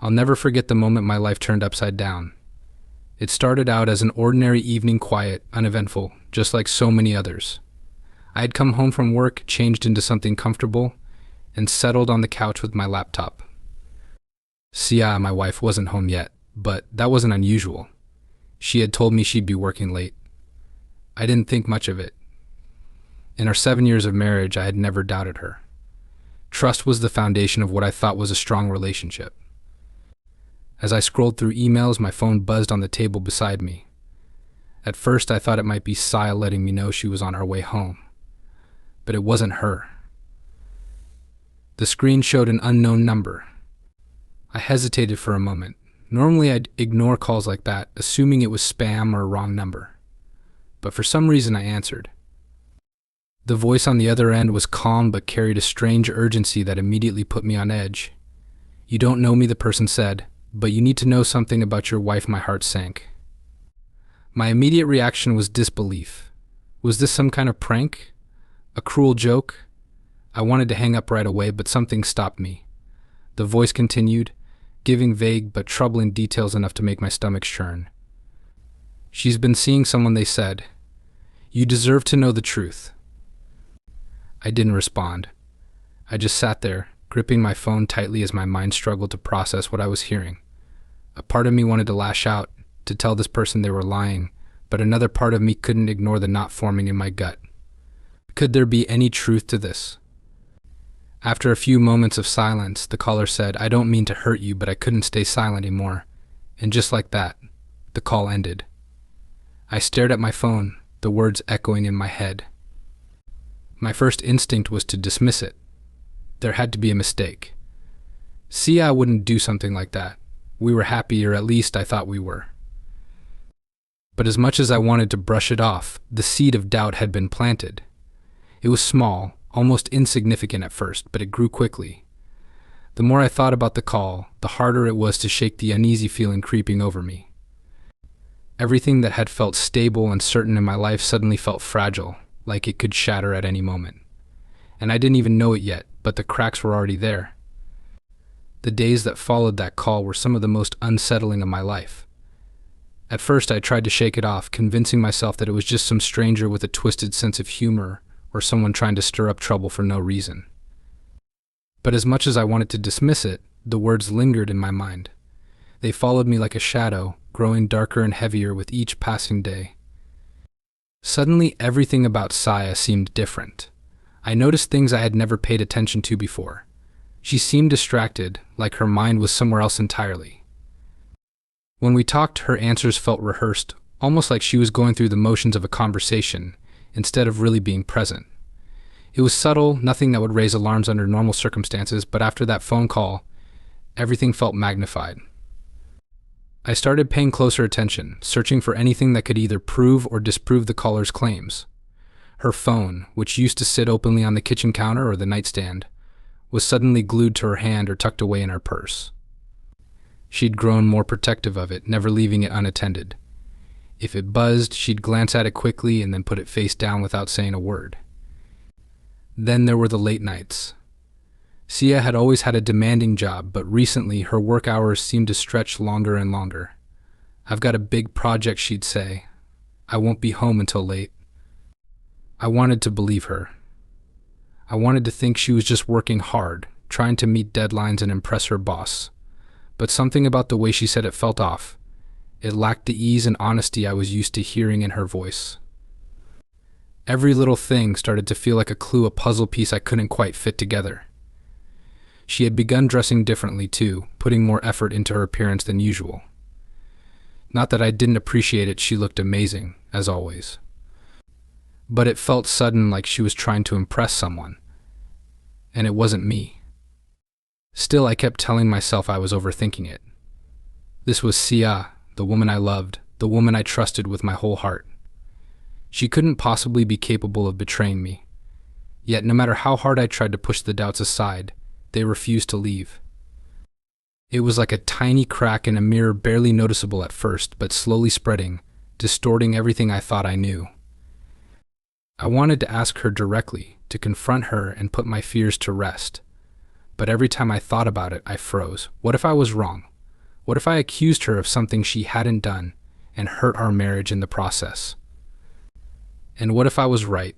I'll never forget the moment my life turned upside down. It started out as an ordinary evening, quiet, uneventful, just like so many others. I had come home from work, changed into something comfortable, and settled on the couch with my laptop. Sia, my wife, wasn't home yet, but that wasn't unusual. She had told me she'd be working late. I didn't think much of it. In our 7 years of marriage, I had never doubted her. Trust was the foundation of what I thought was a strong relationship. As I scrolled through emails, my phone buzzed on the table beside me. At first, I thought it might be Sia letting me know she was on our way home. But it wasn't her. The screen showed an unknown number. I hesitated for a moment. Normally, I'd ignore calls like that, assuming it was spam or a wrong number. But for some reason, I answered. The voice on the other end was calm but carried a strange urgency that immediately put me on edge. "You don't know me," the person said, "but you need to know something about your wife." My heart sank. My immediate reaction was disbelief. Was this some kind of prank? A cruel joke? I wanted to hang up right away, but something stopped me. The voice continued, giving vague but troubling details enough to make my stomach churn. "She's been seeing someone," they said. "You deserve to know the truth." I didn't respond. I just sat there, gripping my phone tightly as my mind struggled to process what I was hearing. A part of me wanted to lash out, to tell this person they were lying, but another part of me couldn't ignore the knot forming in my gut. Could there be any truth to this? After a few moments of silence, the caller said, "I don't mean to hurt you, but I couldn't stay silent anymore." And just like that, the call ended. I stared at my phone, the words echoing in my head. My first instinct was to dismiss it. There had to be a mistake. Sia wouldn't do something like that. We were happy, or at least I thought we were. But as much as I wanted to brush it off, the seed of doubt had been planted. It was small, almost insignificant at first, but it grew quickly. The more I thought about the call, the harder it was to shake the uneasy feeling creeping over me. Everything that had felt stable and certain in my life suddenly felt fragile, like it could shatter at any moment. And I didn't even know it yet, but the cracks were already there. The days that followed that call were some of the most unsettling of my life. At first, I tried to shake it off, convincing myself that it was just some stranger with a twisted sense of humor, or someone trying to stir up trouble for no reason. But as much as I wanted to dismiss it, the words lingered in my mind. They followed me like a shadow, growing darker and heavier with each passing day. Suddenly, everything about Sia seemed different. I noticed things I had never paid attention to before. She seemed distracted, like her mind was somewhere else entirely. When we talked, her answers felt rehearsed, almost like she was going through the motions of a conversation, instead of really being present. It was subtle, nothing that would raise alarms under normal circumstances, but after that phone call, everything felt magnified. I started paying closer attention, searching for anything that could either prove or disprove the caller's claims. Her phone, which used to sit openly on the kitchen counter or the nightstand, was suddenly glued to her hand or tucked away in her purse. She'd grown more protective of it, never leaving it unattended. If it buzzed, she'd glance at it quickly and then put it face down without saying a word. Then there were the late nights. Sia had always had a demanding job, but recently her work hours seemed to stretch longer and longer. "I've got a big project," she'd say. "I won't be home until late." I wanted to believe her. I wanted to think she was just working hard, trying to meet deadlines and impress her boss. But something about the way she said it felt off. It lacked the ease and honesty I was used to hearing in her voice. Every little thing started to feel like a clue, a puzzle piece I couldn't quite fit together. She had begun dressing differently too, putting more effort into her appearance than usual. Not that I didn't appreciate it, she looked amazing, as always. But it felt sudden, like she was trying to impress someone. And it wasn't me. Still, I kept telling myself I was overthinking it. This was Sia, the woman I loved, the woman I trusted with my whole heart. She couldn't possibly be capable of betraying me. Yet no matter how hard I tried to push the doubts aside, they refused to leave. It was like a tiny crack in a mirror, barely noticeable at first, but slowly spreading, distorting everything I thought I knew. I wanted to ask her directly, to confront her and put my fears to rest. But every time I thought about it, I froze. What if I was wrong? What if I accused her of something she hadn't done and hurt our marriage in the process? And what if I was right?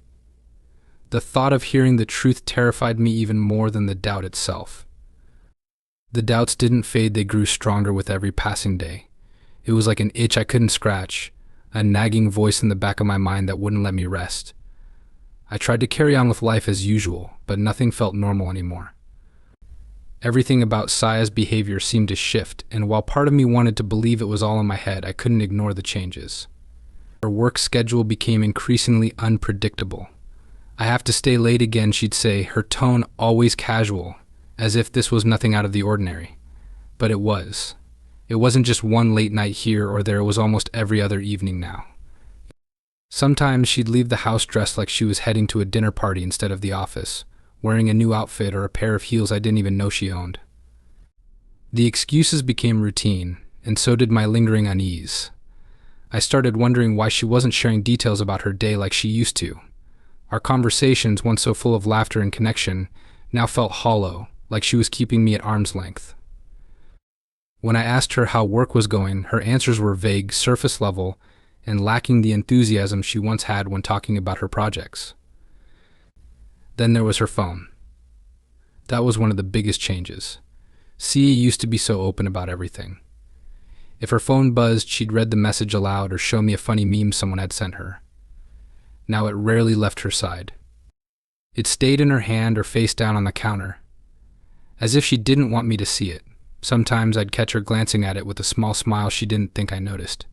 The thought of hearing the truth terrified me even more than the doubt itself. The doubts didn't fade, they grew stronger with every passing day. It was like an itch I couldn't scratch, a nagging voice in the back of my mind that wouldn't let me rest. I tried to carry on with life as usual, but nothing felt normal anymore. Everything about Saya's behavior seemed to shift, and while part of me wanted to believe it was all in my head, I couldn't ignore the changes. Her work schedule became increasingly unpredictable. "I have to stay late again," she'd say, her tone always casual, as if this was nothing out of the ordinary. But it was. It wasn't just one late night here or there, it was almost every other evening now. Sometimes she'd leave the house dressed like she was heading to a dinner party instead of the office, wearing a new outfit or a pair of heels I didn't even know she owned. The excuses became routine, and so did my lingering unease. I started wondering why she wasn't sharing details about her day like she used to. Our conversations, once so full of laughter and connection, now felt hollow, like she was keeping me at arm's length. When I asked her how work was going, her answers were vague, surface level, and lacking the enthusiasm she once had when talking about her projects. Then there was her phone. That was one of the biggest changes. Sia used to be so open about everything. If her phone buzzed, she'd read the message aloud or show me a funny meme someone had sent her. Now it rarely left her side. It stayed in her hand or face down on the counter, as if she didn't want me to see it. Sometimes I'd catch her glancing at it with a small smile she didn't think I noticed.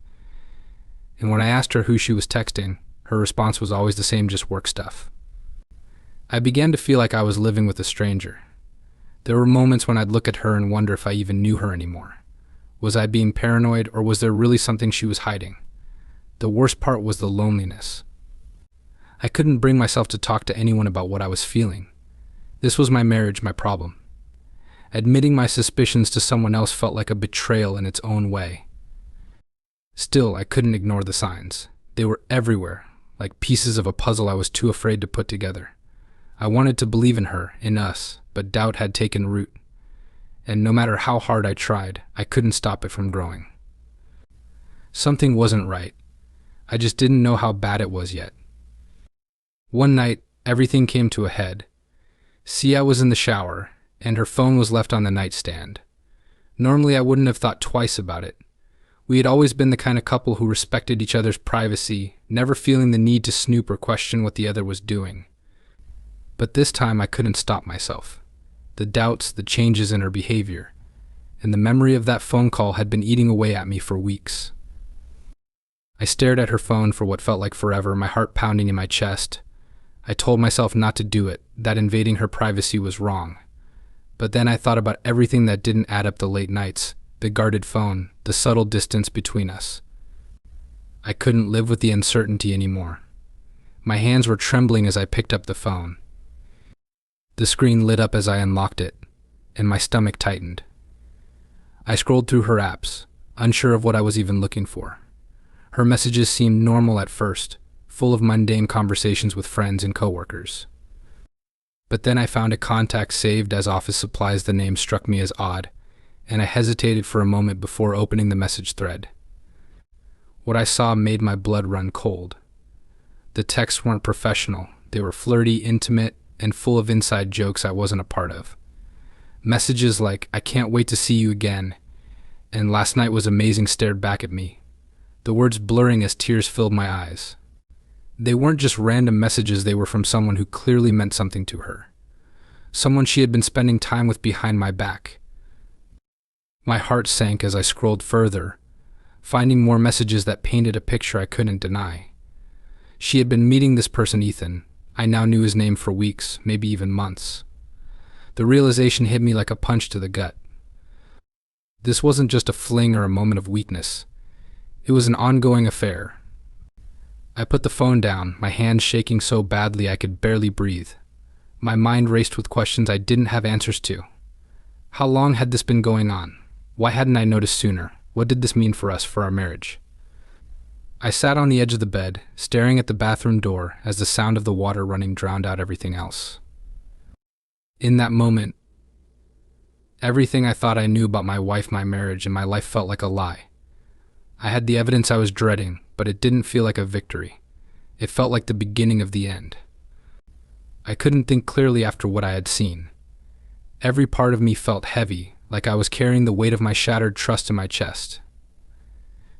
And when I asked her who she was texting, her response was always the same, just work stuff. I began to feel like I was living with a stranger. There were moments when I'd look at her and wonder if I even knew her anymore. Was I being paranoid, or was there really something she was hiding? The worst part was the loneliness. I couldn't bring myself to talk to anyone about what I was feeling. This was my marriage, my problem. Admitting my suspicions to someone else felt like a betrayal in its own way. Still, I couldn't ignore the signs. They were everywhere, like pieces of a puzzle I was too afraid to put together. I wanted to believe in her, in us, but doubt had taken root. And no matter how hard I tried, I couldn't stop it from growing. Something wasn't right. I just didn't know how bad it was yet. One night, everything came to a head. Sia was in the shower, and her phone was left on the nightstand. Normally, I wouldn't have thought twice about it. We had always been the kind of couple who respected each other's privacy, never feeling the need to snoop or question what the other was doing. But this time, I couldn't stop myself. The doubts, the changes in her behavior, and the memory of that phone call had been eating away at me for weeks. I stared at her phone for what felt like forever, my heart pounding in my chest. I told myself not to do it, that invading her privacy was wrong. But then I thought about everything that didn't add up: the late nights, the guarded phone, the subtle distance between us. I couldn't live with the uncertainty anymore. My hands were trembling as I picked up the phone. The screen lit up as I unlocked it, and my stomach tightened. I scrolled through her apps, unsure of what I was even looking for. Her messages seemed normal at first, full of mundane conversations with friends and coworkers. But then I found a contact saved as office supplies. The name struck me as odd, and I hesitated for a moment before opening the message thread. What I saw made my blood run cold. The texts weren't professional. They were flirty, intimate, and full of inside jokes I wasn't a part of. Messages like, "I can't wait to see you again," and "last night was amazing," stared back at me, the words blurring as tears filled my eyes. They weren't just random messages, they were from someone who clearly meant something to her. Someone she had been spending time with behind my back. My heart sank as I scrolled further, finding more messages that painted a picture I couldn't deny. She had been meeting this person, Ethan. I now knew his name for weeks, maybe even months. The realization hit me like a punch to the gut. This wasn't just a fling or a moment of weakness. It was an ongoing affair. I put the phone down, my hands shaking so badly I could barely breathe. My mind raced with questions I didn't have answers to. How long had this been going on? Why hadn't I noticed sooner? What did this mean for us, for our marriage? I sat on the edge of the bed, staring at the bathroom door as the sound of the water running drowned out everything else. In that moment, Everything I thought I knew about my wife, my marriage, and my life felt like a lie. I had the evidence I was dreading, but it didn't feel like a victory. It felt like the beginning of the end. I couldn't think clearly after what I had seen. Every part of me felt heavy, like I was carrying the weight of my shattered trust in my chest.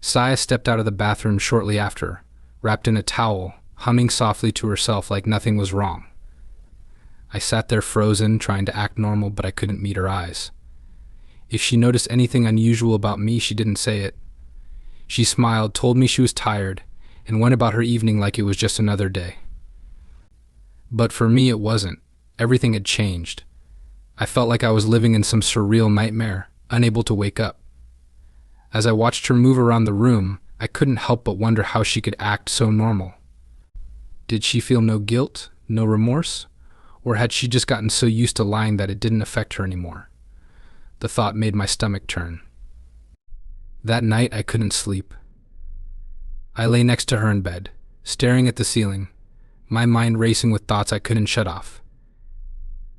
Saya stepped out of the bathroom shortly after, wrapped in a towel, humming softly to herself like nothing was wrong. I sat there frozen, trying to act normal, but I couldn't meet her eyes. If she noticed anything unusual about me, she didn't say it. She smiled, told me she was tired, and went about her evening like it was just another day. But for me, it wasn't. Everything had changed. I felt like I was living in some surreal nightmare, unable to wake up. As I watched her move around the room, I couldn't help but wonder how she could act so normal. Did she feel no guilt, no remorse? Or had she just gotten so used to lying that it didn't affect her anymore? The thought made my stomach turn. That night, I couldn't sleep. I lay next to her in bed, staring at the ceiling, my mind racing with thoughts I couldn't shut off.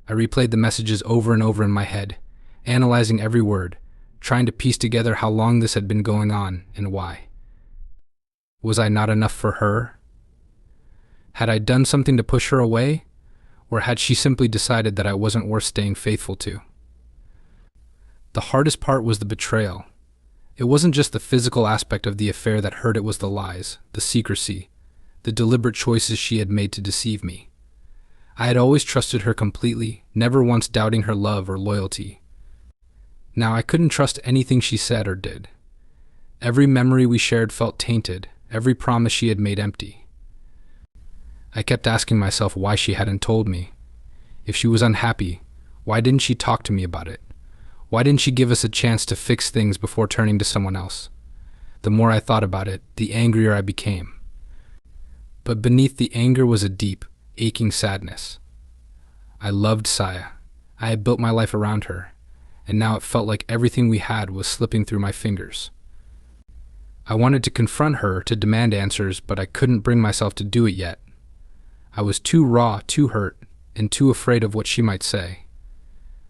I replayed the messages over and over in my head, analyzing every word, trying to piece together how long this had been going on and why. Was I not enough for her? Had I done something to push her away? Or had she simply decided that I wasn't worth staying faithful to? The hardest part was the betrayal. It wasn't just the physical aspect of the affair that hurt, it was the lies, the secrecy, the deliberate choices she had made to deceive me. I had always trusted her completely, never once doubting her love or loyalty. Now I couldn't trust anything she said or did. Every memory we shared felt tainted, every promise she had made empty. I kept asking myself why she hadn't told me. If she was unhappy, why didn't she talk to me about it? Why didn't she give us a chance to fix things before turning to someone else? The more I thought about it, the angrier I became. But beneath the anger was a deep, aching sadness. I loved Saya. I had built my life around her, and now it felt like everything we had was slipping through my fingers. I wanted to confront her, to demand answers, but I couldn't bring myself to do it yet. I was too raw, too hurt, and too afraid of what she might say.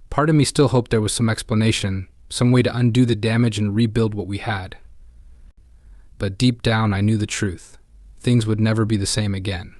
Part of me still hoped there was some explanation, some way to undo the damage and rebuild what we had. But deep down, I knew the truth. Things would never be the same again.